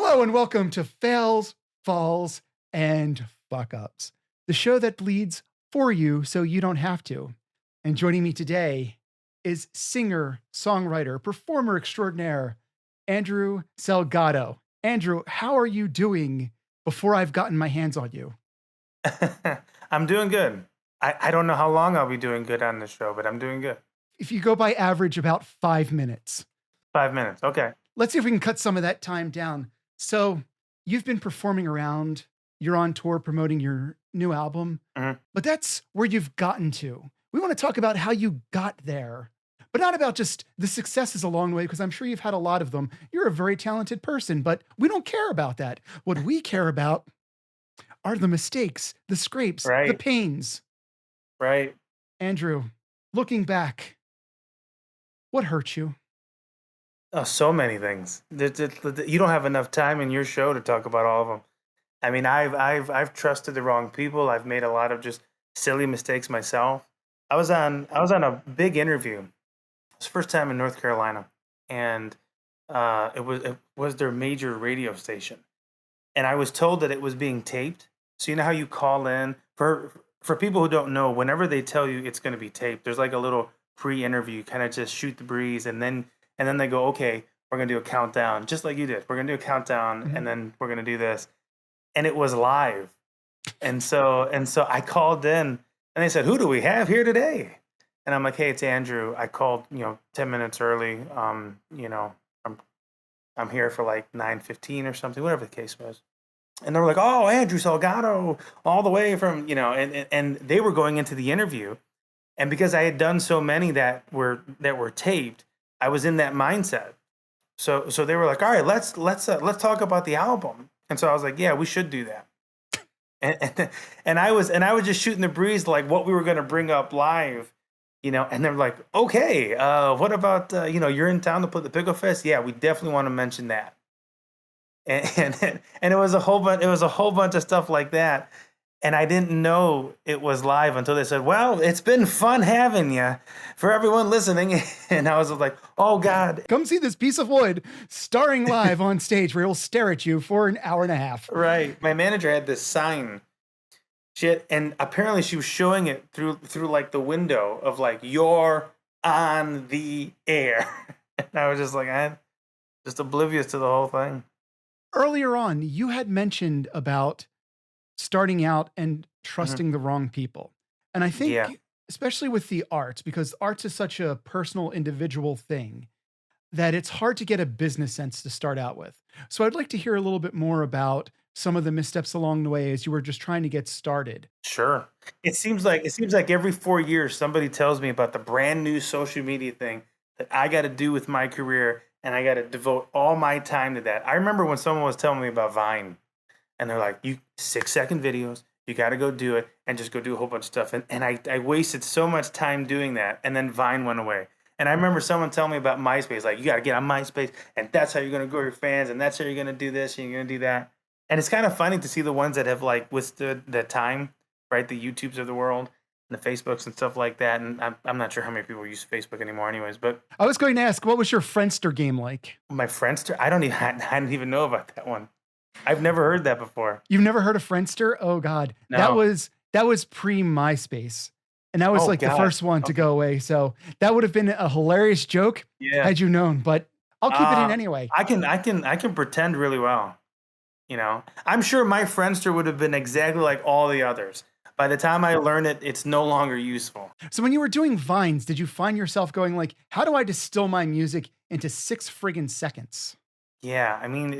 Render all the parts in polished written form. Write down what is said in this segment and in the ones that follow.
Hello and welcome to Fails, Falls, and Fuck Ups, the show that bleeds for you so you don't have to. And joining me today is singer, songwriter, performer extraordinaire, Andrew Salgado. Andrew, how are you doing before I've gotten my hands on you? I'm doing good. I don't know how long I'll be doing good on this show, but I'm doing good. If you go by average, about 5 minutes. 5 minutes. Okay. Let's see if we can cut some of that time down. So, you've been performing around, you're on tour promoting your new album, Mhm. but that's where you've gotten to. We want to talk about how you got there, but not about just the successes along the way, because I'm sure you've had a lot of them. You're a very talented person, but we don't care about that. What we care about are the mistakes, the scrapes, the Right. pains. Right. Andrew, looking back, what hurt you? Oh, so many things. You don't have enough time in your show to talk about all of them. I mean, I've trusted the wrong people. I've made a lot of just silly mistakes myself. I was on a big interview. It's the first time in North Carolina, and it was their major radio station. And I was told that it was being taped. So you know how you call in for people who don't know, whenever they tell you it's going to be taped, there's like a little pre-interview, kind of just shoot the breeze, and then they go, okay, we're going to do a countdown, just like you did. We're going to do a countdown, Mhm. and then we're going to do this, and it was live. And so I called in, and they said, who do we have here today? And I'm like, hey, it's Andrew. I called 10 minutes early. I'm here for like 9:15 or something, whatever the case was. And they were like, "Oh, Andrew Salgado, all the way from and they were going into the interview, and because I had done so many that were taped, I was in that mindset. So they were like, "All right, let's talk about the album." And so I was like, "Yeah, we should do that." And I was just shooting the breeze like what we were going to bring up live. And they're like, okay, what about you're in town to put the Pickle Fest? Yeah, we definitely want to mention that. And it was a whole bunch of stuff like that, and I didn't know it was live until they said, "Well, it's been fun having you for everyone listening." And I was like, "Oh God!" Come see this piece of wood starring live on stage where he'll stare at you for an hour and a half. Right? My manager had this sign, shit, and apparently she was showing it through like the window of like "You're on the air," and I was just like, I'm just oblivious to the whole thing. Earlier on, you had mentioned about starting out and Mhm. trusting the wrong people. And I Yeah, think, especially with the arts, because arts is such a personal, individual thing, that it's hard to get a business sense to start out with. So I'd like to hear a little bit more about some of the missteps along the way as you were just trying to get started. sure. It seems like every 4 years somebody tells me about the brand new social media thing that I got to do with my career, and I got to devote all my time to that. I remember when someone was telling me about Vine, and they're like, "You 6 second videos, you got to go do it, and just go do a whole bunch of stuff." And I wasted so much time doing that, and then Vine went away. And I remember someone telling me about MySpace, like, you got to get on MySpace, and that's how you're going to grow your fans, and that's how you're going to do this, and you're going to do that. And it's kind of funny to see the ones that have like withstood the time, right? The YouTubes of the world, and the Facebooks and stuff like that. And I'm not sure how many people use Facebook anymore, anyways. But I was going to ask, what was your Friendster game like? my Friendster, I don't even, I didn't even know about that one. I've never heard that before. You've never heard of Friendster? Oh God, No. that was pre MySpace, and that was Oh like the God. first one to Okay. go away. So that would have been a hilarious joke Yeah. had you known. But I'll keep it in Uh, anyway. I can pretend really well. I'm sure my Friendster would have been exactly like all the others. By the time I learn it, it's no longer useful. So when you were doing vines, did you find yourself going like, "How do I distill my music into 6 friggin' seconds?" Yeah, I mean,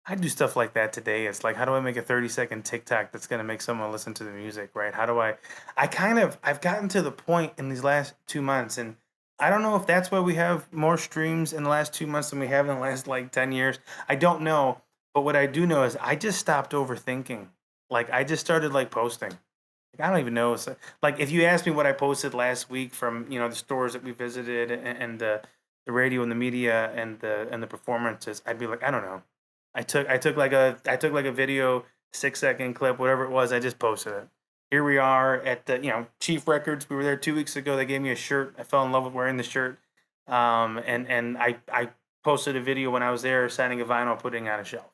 I do stuff like that today. It's like, how do I make a 30-second TikTok that's gonna make someone listen to the music, right? How do I've gotten to the point in these last 2 months, and I don't know if that's why we have more streams in the last 2 months than we have in the last like 10 years. I don't know. But what I do know is I just stopped overthinking. Like I just started like posting. Like, I don't even know. Like if you asked me what I posted last week from the stores that we visited, and the radio and the media and the performances, I'd be like, I don't know. I took like a video, 6 second clip, whatever it was. I just posted it. Here we are at the Chief Records. We were there 2 weeks ago. They gave me a shirt. I fell in love with wearing the shirt. And I posted a video when I was there signing a vinyl, putting it on a shelf.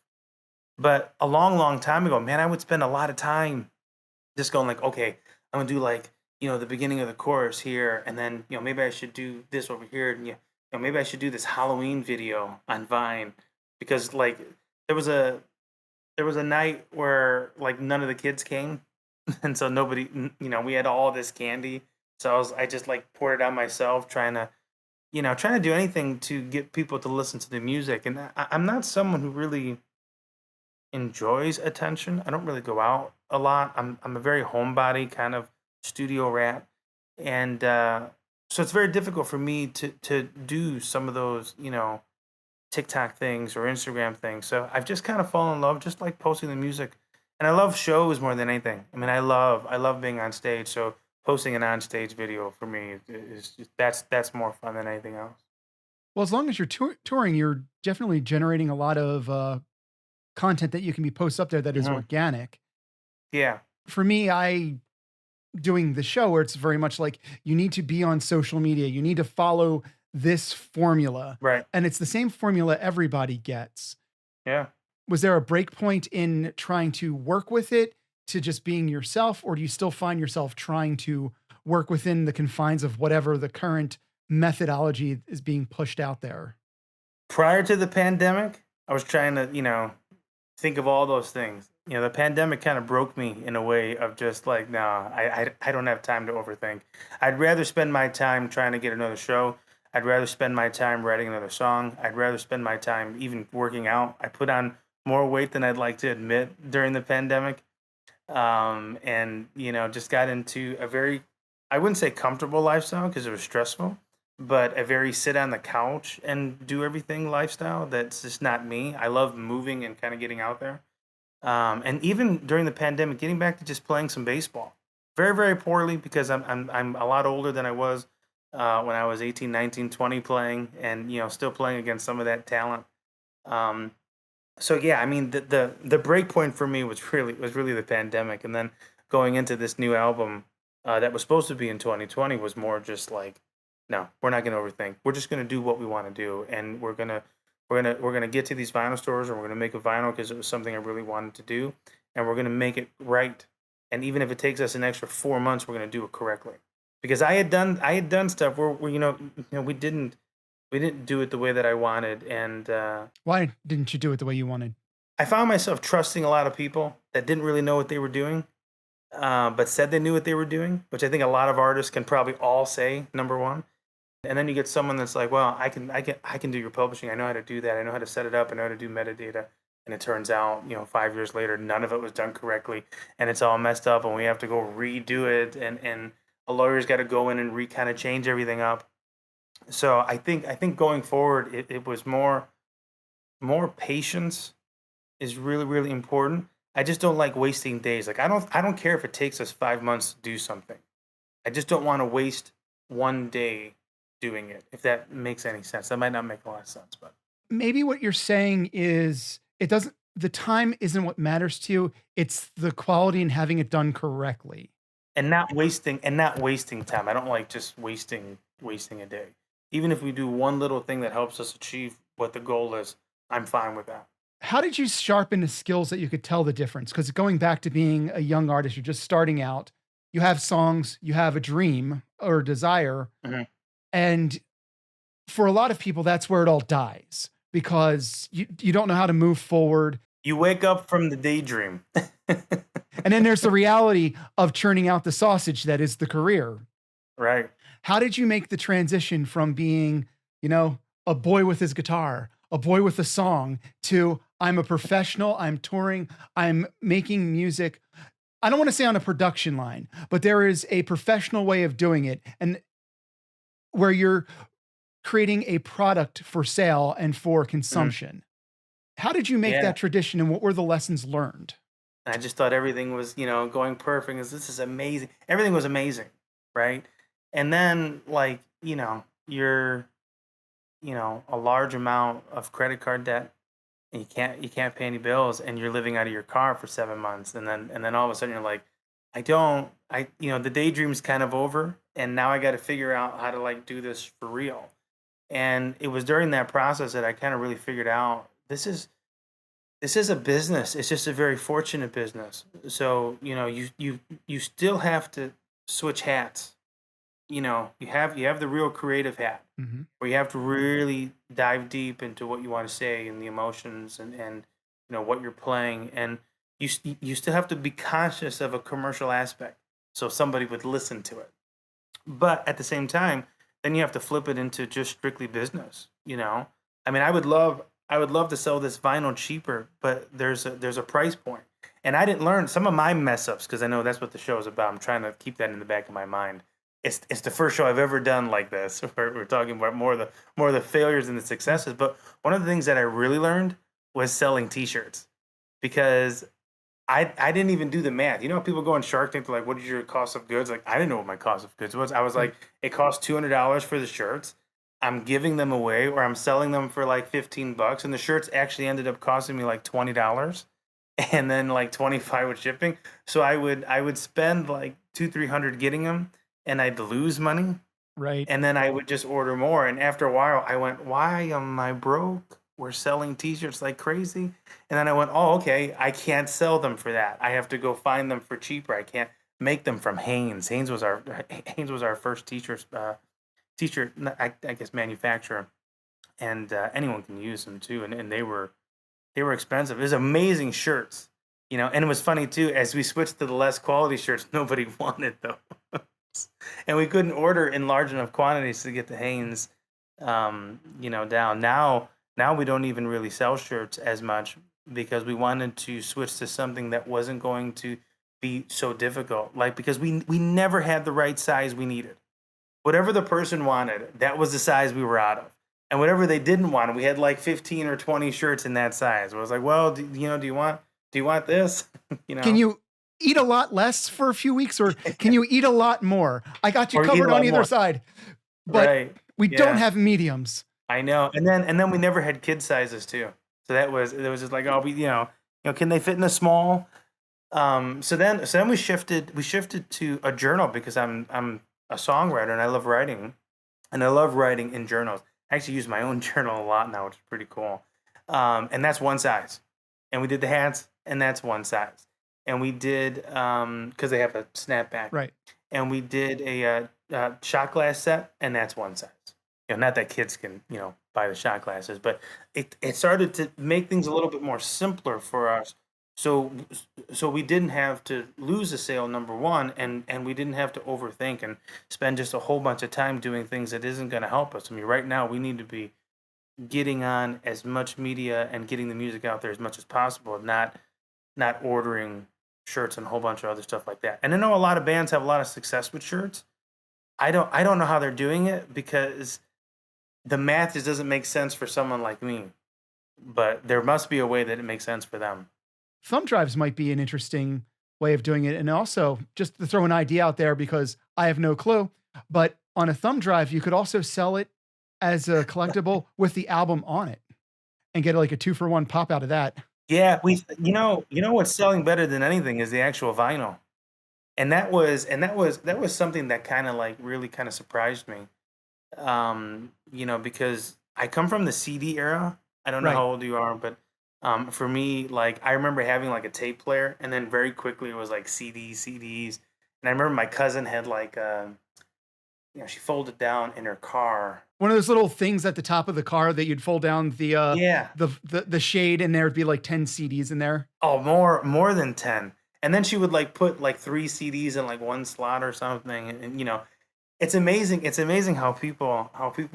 But a long, long time ago, man, I would spend a lot of time just going like, okay, I'm gonna do like, the beginning of the chorus here, and then maybe I should do this over here, and maybe I should do this Halloween video on Vine, because like there was a there was a night where like none of the kids came, and so nobody, we had all this candy, so I just like poured it on myself, trying to do anything to get people to listen to the music, and I'm not someone who really enjoys attention. I don't really go out a lot. I'm a very homebody kind of studio rat, and so it's very difficult for me to do some of those TikTok things or Instagram things. So I've just kind of fallen in love, just like posting the music, and I love shows more than anything. I mean, I love being on stage. So posting an on stage video for me is just, that's more fun than anything else. Well, as long as you're touring, you're definitely generating a lot of content that you can be post up there that is Hmm. organic. Yeah. For me, I doing the show where it's very much like you need to be on social media, you need to follow this formula, Right. and it's the same formula everybody gets. Yeah. Was there a break point in trying to work with it to just being yourself, or do you still find yourself trying to work within the confines of whatever the current methodology is being pushed out there? Prior to the pandemic, I was trying to, think of all those things. The pandemic kind of broke me in a way of just like, nah, I don't have time to overthink. I'd rather spend my time trying to get another show. I'd rather spend my time writing another song. I'd rather spend my time even working out. I put on more weight than I'd like to admit during the pandemic. And, just got into a very, I wouldn't say comfortable lifestyle because it was stressful, but a very sit on the couch and do everything lifestyle. That's just not me. I love moving and kind of getting out there. And even during the pandemic, getting back to just playing some baseball, very, very poorly because I'm a lot older than I was when I was 18, 19, 20 playing, and still playing against some of that talent. Um, so yeah, I mean the break point for me was really the pandemic, and then going into this new album that was supposed to be in 2020 was more just like, no, we're not going to overthink. We're just going to do what we want to do, and we're gonna get to these vinyl stores, and we're gonna make a vinyl because it was something I really wanted to do, and we're gonna make it right. And even if it takes us an extra 4 months, we're gonna do it correctly. Because I had done stuff where we didn't do it the way that I wanted, and Why didn't you do it the way you wanted? I found myself trusting a lot of people that didn't really know what they were doing, but said they knew what they were doing, which I think a lot of artists can probably all say. Number one, and then you get someone that's like, well, I can do your publishing. I know how to do that. I know how to set it up. I know how to do metadata. And it turns out, 5 years later, none of it was done correctly, and it's all messed up, and we have to go redo it, and a lawyer's got to go in and kind of change everything up. So I think going forward, it was more patience is really, really important. I just don't like wasting days. Like I don't care if it takes us 5 months to do something. I just don't want to waste one day doing it. If that makes any sense, that might not make a lot of sense, but Maybe what you're saying is it doesn't the time isn't what matters to you, it's the quality and having it done correctly. and not wasting time. I don't like just wasting a day. Even if we do one little thing that helps us achieve what the goal is, I'm fine with that. How did you sharpen the skills that you could tell the difference? Because going back to being a young artist, you're just starting out, you have songs, you have a dream or a desire, Mhm. and for a lot of people, that's where it all dies because you don't know how to move forward. You wake up from the daydream. And then there's the reality of churning out the sausage that is the career. Right. How did you make the transition from being, you know, a boy with his guitar, a boy with a song to I'm a professional, I'm touring, I'm making music. I don't want to say on a production line, but there is a professional way of doing it and where you're creating a product for sale and for Mhm. consumption. How did you make Yeah. that tradition and what were the lessons learned? I just thought everything was, going perfect. This is amazing. Everything was amazing, right? And then, like, you're, a large amount of credit card debt, and you can't pay any bills, and you're living out of your car for 7 months, and then all of a sudden you're like, the daydream's kind of over, and now I got to figure out how to like do this for real. And it was during that process that I kind of really figured out this is a business. It's just a very fortunate business. So, you still have to switch hats. You have the real creative hat Hmm. where you have to really dive deep into what you want to say and the emotions and what you're playing, and you still have to be conscious of a commercial aspect so somebody would listen to it. But at the same time, then you have to flip it into just strictly business. I mean, I would love to sell this vinyl cheaper, but there's a price point. And I didn't learn some of my mess ups because I know that's what the show is about. I'm trying to keep that in the back of my mind. It's the first show I've ever done like this. We're talking about more of the failures and the successes. But one of the things that I really learned was selling T-shirts because I didn't even do the math. You know, people go on Shark Tank, they're like, "What is your cost of goods?" Like, I didn't know what my cost of goods was. I was Right. like, "It costs $200 for the shirts. I'm giving them away, or I'm selling them for like $15, and the shirts actually ended up costing me like $20, and then like 25 with shipping. So I would spend like 300 getting them, and I'd lose money, Right. and then I would just order more. And after a while, I went, "Why am I broke? We're selling T-shirts like crazy." And then I went, "Oh, okay. I can't sell them for that. I have to go find them for cheaper. I can't make them from Hanes. Hanes was our first t-shirt, I guess, manufacturer, and anyone can use them too. And they were expensive. It was amazing shirts. And it was funny too. As we switched to the less quality shirts, nobody wanted those, and we couldn't order in large enough quantities to get the Hanes, down. Now we don't even really sell shirts as much because we wanted to switch to something that wasn't going to be so difficult. Like because we never had the right size we needed. Whatever the person wanted, that was the size we were out of. And whatever they didn't want, we had like 15 or 20 shirts in that size. I was like, well, do you want this? you Can know, you eat a lot less for a few weeks, or can you eat a lot more? I got you or eat a covered on lot either more. side, but Right. we don't Yeah. have mediums. I know. And then we never had kid sizes too. So it was just like, oh, can they fit in a small? So then we shifted to a journal because I'm a songwriter and I love writing. And I love writing in journals. I actually use my own journal a lot now, which is pretty cool. And that's one size. And we did the hats, and that's one size. And we did because they have a snapback. Right. And we did a shot glass set, and that's one size. Not that kids can buy the shot glasses, but it started to make things a little bit more simpler for us. So so we didn't have to lose a sale, number one, and we didn't have to overthink and spend just a whole bunch of time doing things that isn't going to help us. I mean, right now we need to be getting on as much media and getting the music out there as much as possible, not ordering shirts and a whole bunch of other stuff like that. And I know a lot of bands have a lot of success with shirts. I don't know how they're doing it because the math just doesn't make sense for someone like me. But there must be a way that it makes sense for them. Thumb drives might be an interesting way of doing it. And also, just to throw an idea out there because I have no clue, but on a thumb drive, you could also sell it as a collectible with the album on it and get like a 2-for-1 pop out of that. Yeah, you know what's selling better than anything is the actual vinyl. And that was something that kind of like really kind of surprised me. Because I come from the CD era. I don't know Right. how old you are, but for me, like I remember having like a tape player, and then very quickly it was like CDs. And I remember my cousin had like she folded down in her car. One of those little things at the top of the car that you'd fold down Yeah. the shade, and there'd be like 10 CDs in there. Oh, more than 10. And then she would like put like three CDs in like one slot or something, and it's amazing. It's amazing how people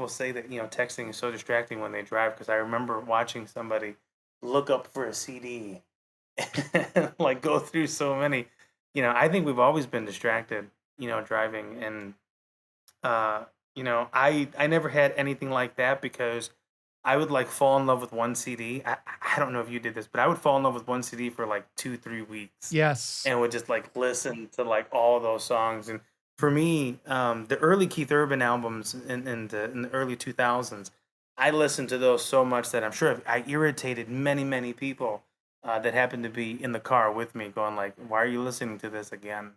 say that texting is so distracting when they drive. Because I remember watching somebody look up for a CD, and like go through so many. I think we've always been distracted. Driving, and I never had anything like that because I would like fall in love with one CD. I don't know if you did this, but I would fall in love with one CD for like 2-3 weeks Yes. and would just like listen to like all those songs. And for me, the early Keith Urban albums in the early 2000s, I listened to those so much that I'm sure I irritated many, many people that happened to be in the car with me going like, why are you listening to this again?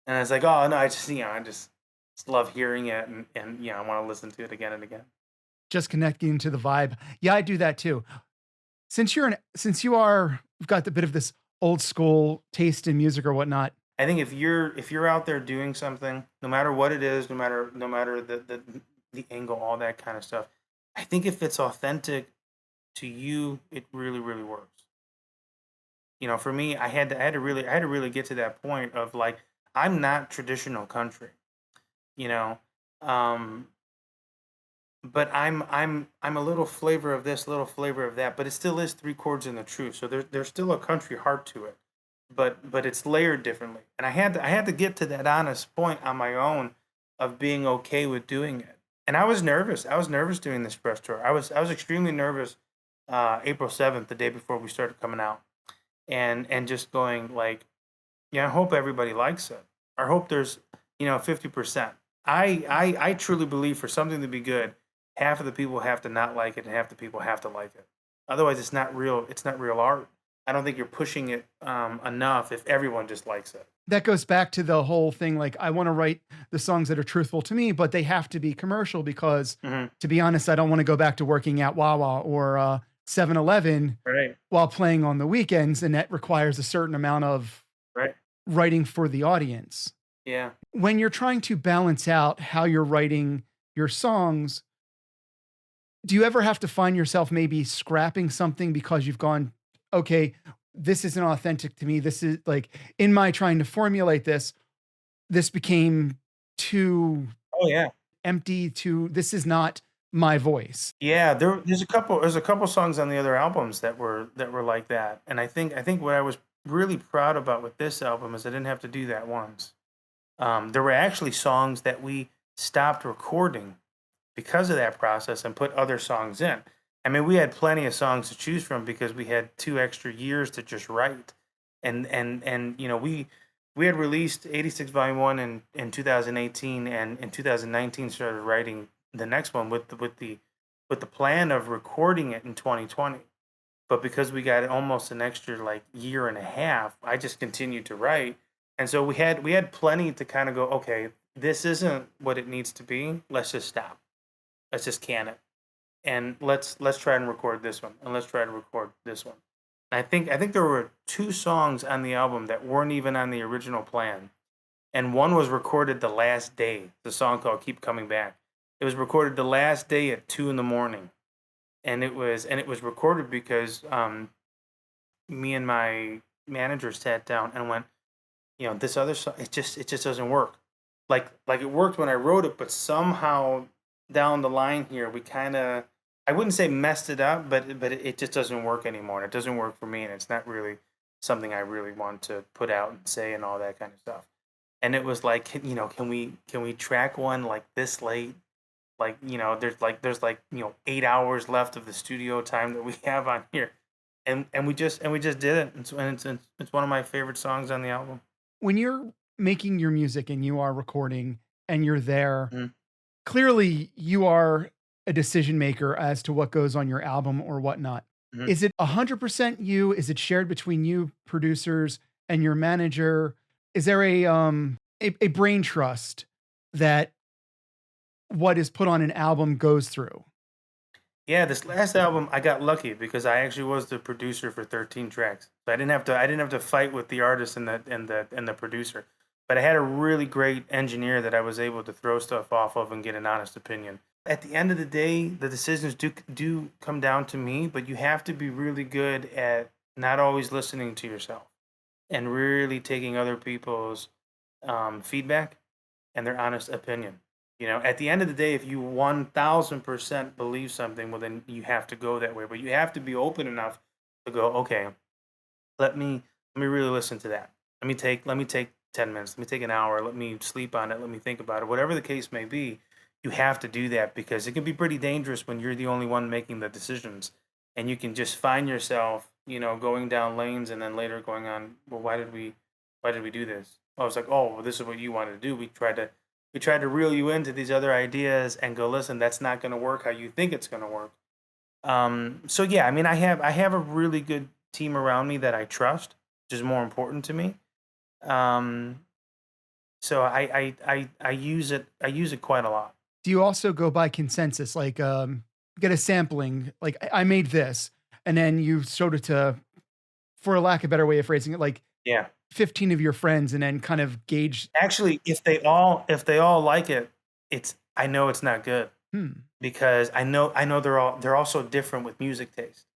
And I was like, oh no, I just love hearing it, and I want to listen to it again and again. just connecting to the vibe. Yeah, I do that too. Since you are you've got a bit of this old school taste in music or whatnot. I think if you're out there doing something, no matter what it is, no matter the angle, all that kind of stuff, I think if it's authentic to you, it really really works. For me, I had to really get to that point of like I'm not traditional country, you know, um, but I'm a little flavor of this, little flavor of that, but it still is three chords in the truth. So there's still a country heart to it, but it's layered differently. And I had to get to that honest point on my own of being okay with doing it. And I was nervous. I was nervous doing this press tour. I was extremely nervous. April 7th, the day before we started coming out, and just going like, yeah, I hope everybody likes it. I hope there's 50%. I truly believe for something to be good, half of the people have to not like it and half the people have to like it. Otherwise, it's not real art. I don't think you're pushing it enough if everyone just likes it. That goes back to the whole thing, like, I wanna write the songs that are truthful to me, but they have to be commercial because, Hmm. to be honest, I don't wanna go back to working at Wawa or, 7-Eleven Right. while playing on the weekends, and that requires a certain amount of Right. writing for the audience. Yeah. When you're trying to balance out how you're writing your songs, do you ever have to find yourself maybe scrapping something because you've gone, "Okay, this isn't authentic to me. This is like, in my trying to formulate this, this became too Oh yeah. empty, too this is not my voice." Yeah, there's a couple songs on the other albums that were like that. And I think what I was really proud about with this album is I didn't have to do that once. There were actually songs that we stopped recording because of that process and put other songs in. I mean, we had plenty of songs to choose from because we had 2 extra years to just write. And we had released 86 Volume 1 in 2018, and in 2019 started writing the next one with the plan of recording it in 2020. But because we got almost an extra like year and a half, I just continued to write. And so we had plenty to kind of go, okay, this isn't what it needs to be. Let's just stop. Let's just can it. And let's try and record this one. And let's try to record this one. I think there were two songs on the album that weren't even on the original plan. And one was recorded the last day, the song called Keep Coming Back. It was recorded the last day at 2 in the morning. And it was recorded because me and my manager sat down and went, this other song, it just doesn't work. Like it worked when I wrote it, but somehow down the line here we kind of, I wouldn't say messed it up, but it just doesn't work anymore. And it doesn't work for me, and it's not really something I really want to put out and say and all that kind of stuff. And it was like, can we track one like this late? Like, there's 8 hours left of the studio time that we have on here, and we just did it. And it's one of my favorite songs on the album. When you're making your music and you are recording and you're there, Mhm. clearly you are a decision maker as to what goes on your album or whatnot. Mhm. Is it 100% you? Is it shared between you producers and your manager? Is there a brain trust that what is put on an album goes through? Yeah, this last album I got lucky because I actually was the producer for 13 tracks. So I didn't have to fight with the artist and the producer. But I had a really great engineer that I was able to throw stuff off of and get an honest opinion. At the end of the day, the decisions do come down to me, but you have to be really good at not always listening to yourself and really taking other people's feedback and their honest opinion. At the end of the day, if you 1000% believe something, well, then you have to go that way. But you have to be open enough to go, okay, let me really listen to that. Let me take 10 minutes. Let me take an hour. Let me sleep on it. Let me think about it. Whatever the case may be, you have to do that because it can be pretty dangerous when you're the only one making the decisions, and you can just find yourself, going down lanes and then later going on. Well, why did we do this? I was like, oh, well, this is what you wanted to do. We tried to reel you into these other ideas and go, listen, that's not going to work how you think it's going to work. So yeah, I mean, I have a really good team around me that I trust, which is more important to me. Um, so I use it quite a lot. Do you also go by consensus? Like, get a sampling, like I made this, and then you showed it to, for a lack of a better way of phrasing it, like Yeah. 15 of your friends, and then kind of gauge. Actually, if they all like it, I know it's not good Hmm. because I know they're all so different with music taste.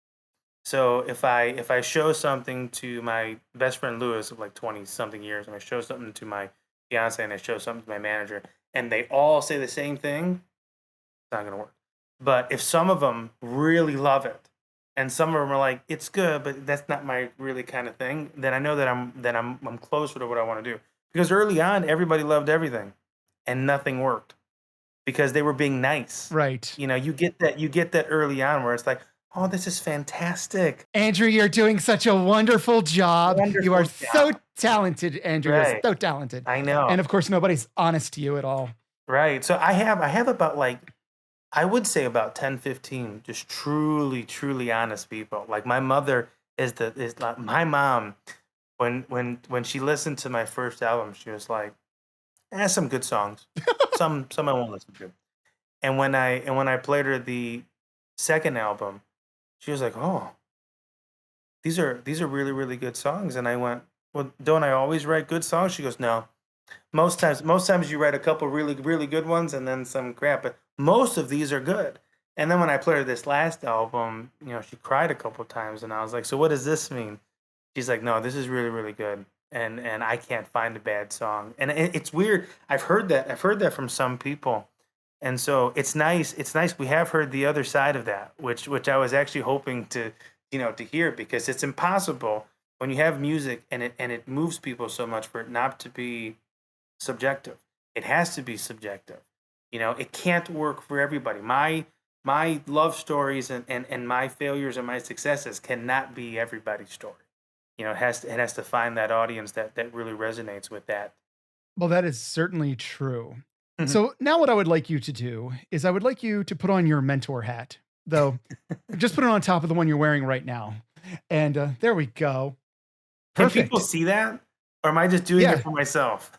So if I show something to my best friend Lewis of like 20 something years, and I show something to my fiance and I show something to my manager, and they all say the same thing, it's not gonna work. But if some of them really love it, and some of them are like, it's good, but that's not my really kind of thing, then I know that I'm closer to what I want to do. Because early on, everybody loved everything, and nothing worked because they were being nice. Right. You get that early on where it's like, oh, this is fantastic, Andrew, you're doing such a wonderful job. You are wonderful so job. talented, Andrew. You're Right. so talented. I know. And of course, nobody's honest to you at all. Right. So I have about like I would say about 10, 15, just truly, truly honest people. Like my mother is like my mom when she listened to my first album, she was like, some good songs. Some I won't listen to. And when I played her the second album, she was like, "Oh, these are really, really good songs." And I went, "Well, don't I always write good songs?" She goes, "No. Most times you write a couple really, really good ones and then some crap, but most of these are good." And then when I played her this last album, she cried a couple times, and I was like, "So what does this mean?" She's like, "No, this is really, really good, and I can't find a bad song." And it's weird. I've heard that from some people, and so it's nice. It's nice. We have heard the other side of that, which I was actually hoping to hear, because it's impossible when you have music and it moves people so much for it not to be subjective. It has to be subjective. It can't work for everybody. My love stories and my failures and my successes cannot be everybody's story. It has to find that audience that really resonates with that. Well, that is certainly true. Mhm. So now what I would like you to do is I would like you to put on your mentor hat, though just put it on top of the one you're wearing right now. And there we go. Can people Perfect. see that, or am I just doing it Yeah. for myself?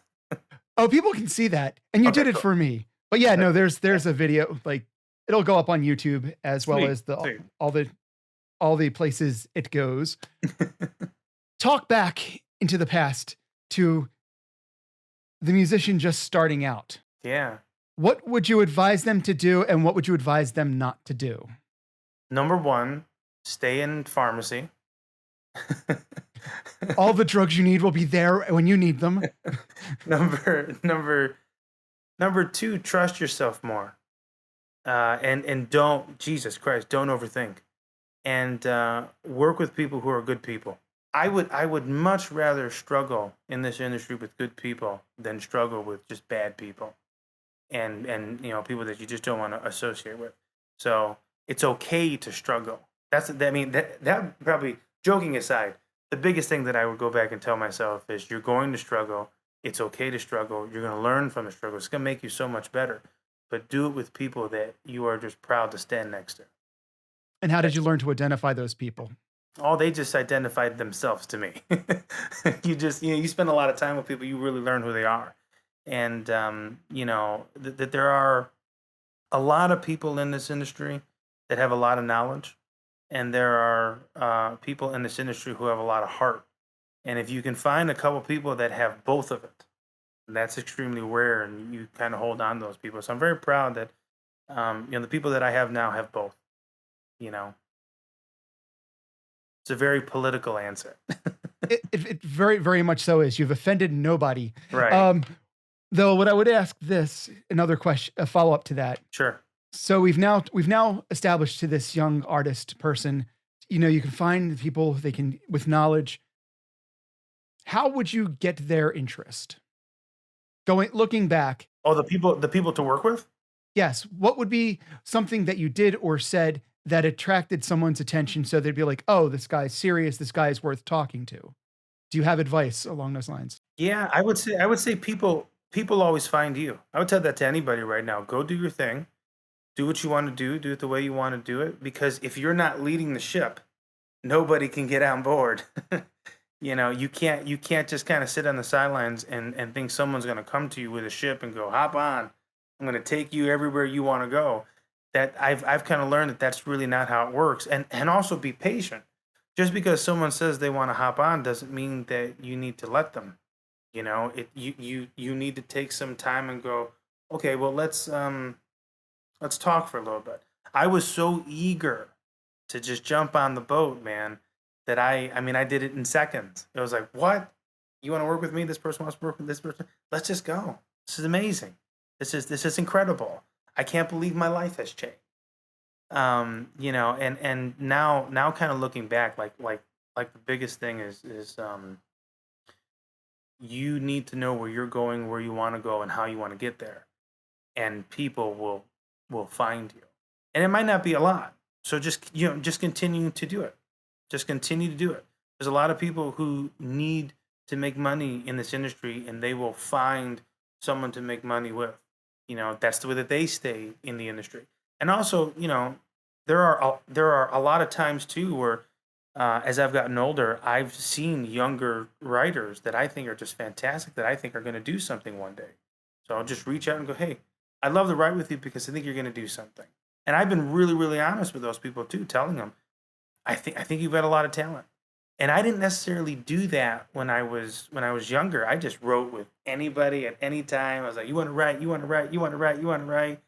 Oh, people can see that. And you Okay, did it cool. for me. But yeah, That's no, there's yeah, there's a video, like it'll go up on YouTube as well sweet, as the sweet. all the all the places it goes. Talk back into the past to the musician just starting out. Yeah. What would you advise them to do and what would you advise them not to do? Number one, stay in pharmacy. All the drugs you need will be there when you need them. Number two, trust yourself more. And don't, Jesus Christ, don't overthink. And work with people who are good people. I would much rather struggle in this industry with good people than struggle with just bad people, and people that you just don't want to associate with. So it's okay to struggle. That probably, joking aside, the biggest thing that I would go back and tell myself is, you're going to struggle. It's okay to struggle. You're going to learn from the struggle. It's going to make you so much better. But do it with people that you are just proud to stand next to. And how did you That's learn to identify those people? they just identified themselves to me. You spend a lot of time with people, you really learn who they are. And that there are a lot of people in this industry that have a lot of knowledge, and there are people in this industry who have a lot of heart. And if you can find a couple people that have both of it, that's extremely rare, and you kind of hold on to those people. So I'm very proud that the people that I have now have both. You know, it's a very political answer. It very, very much so is. You've offended nobody. Right. Um, though what I would ask this, another question, a follow-up to that. Sure. So we've now established to this young artist person, you can find people they can with knowledge. How would you get their interest? Looking back, Oh, the people to work with? yes, what would be something that you did or said that attracted someone's attention so they'd be like, "Oh, this guy's serious, this guy is worth talking to." Do you have advice along those lines? Yeah, I would say people always find you. I would tell that to anybody right now. Go do your thing. Do what you want to do it the way you want to do it, because if you're not leading the ship, nobody can get on board. You can't just kind of sit on the sidelines and think someone's going to come to you with a ship and go, "Hop on. I'm going to take you everywhere you want to go." that I've kind of learned that that's really not how it works. And also be patient. Just because someone says they want to hop on doesn't mean that you need to let them. You need to take some time and go, okay, well, let's talk for a little bit. I was so eager to just jump on the boat, man, that I mean I did it in seconds. It was like, what? You want to work with me? This person wants to work with this person. Let's just go. This is amazing. This is incredible. I can't believe my life has changed. And now kind of looking back, like the biggest thing is you need to know where you're going, where you want to go, and how you want to get there, and people will find you. And it might not be a lot. So just continue to do it. Just continue to do it. There's a lot of people who need to make money in this industry, and they will find someone to make money with. That's the way that they stay in the industry. And also, there are a lot of times too where, as I've gotten older, I've seen younger writers that I think are just fantastic, that I think are going to do something one day. So I'll just reach out and go, hey, I'd love to write with you because I think you're going to do something. And I've been really, really honest with those people too, telling them, I think you've got a lot of talent. And I didn't necessarily do that when I was younger. I just wrote with anybody at any time. I was like, you want to write, you want to write, you want to write, you want to write.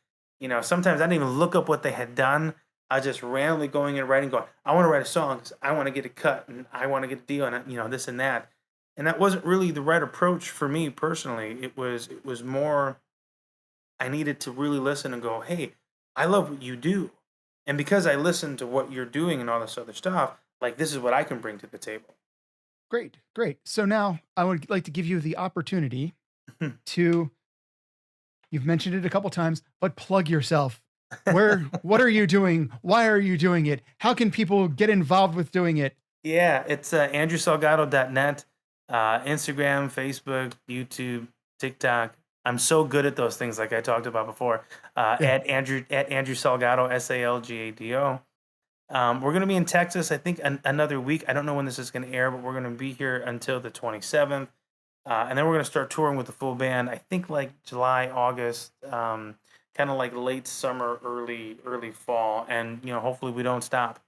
Sometimes I didn't even look up what they had done. I was just randomly going and writing, going, I want to write a song 'cause I want to get a cut and I want to get a deal and this and that. And that wasn't really the right approach for me personally. It was more I needed to really listen and go, hey, I love what you do. And because I listened to what you're doing and all this other stuff, like this is what I can bring to the table. Great, great. So now I would like to give you the opportunity to, you've mentioned it a couple times, but plug yourself. What are you doing? Why are you doing it? How can people get involved with doing it? Yeah, it's andrewsalgado.net, Instagram, Facebook, YouTube, TikTok. I'm so good at those things, like I talked about before. Yeah. At Andrew Salgado, Salgado. We're going to be in Texas, I think, another week. I don't know when this is going to air, but we're going to be here until the 27th. And then we're going to start touring with the full band, I think like July, August, kind of like late summer, early fall. And, hopefully we don't stop.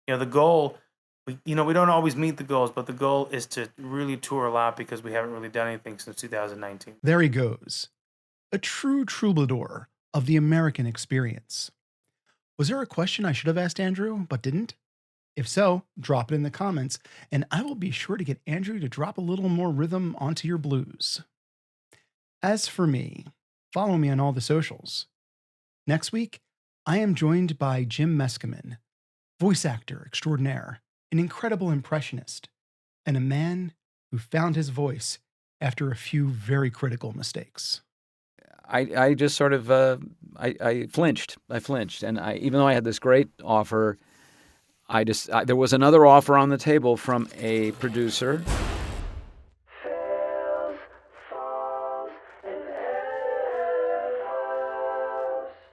The goal, we don't always meet the goals, but the goal is to really tour a lot because we haven't really done anything since 2019. There he goes. A true troubadour of the American experience. Was there a question I should have asked Andrew, but didn't? If so, drop it in the comments, and I will be sure to get Andrew to drop a little more rhythm onto your blues. As for me, follow me on all the socials. Next week, I am joined by Jim Meskimen, voice actor extraordinaire, an incredible impressionist, and a man who found his voice after a few very critical mistakes. I just sort of I flinched. And even though I had this great offer, there was another offer on the table from a producer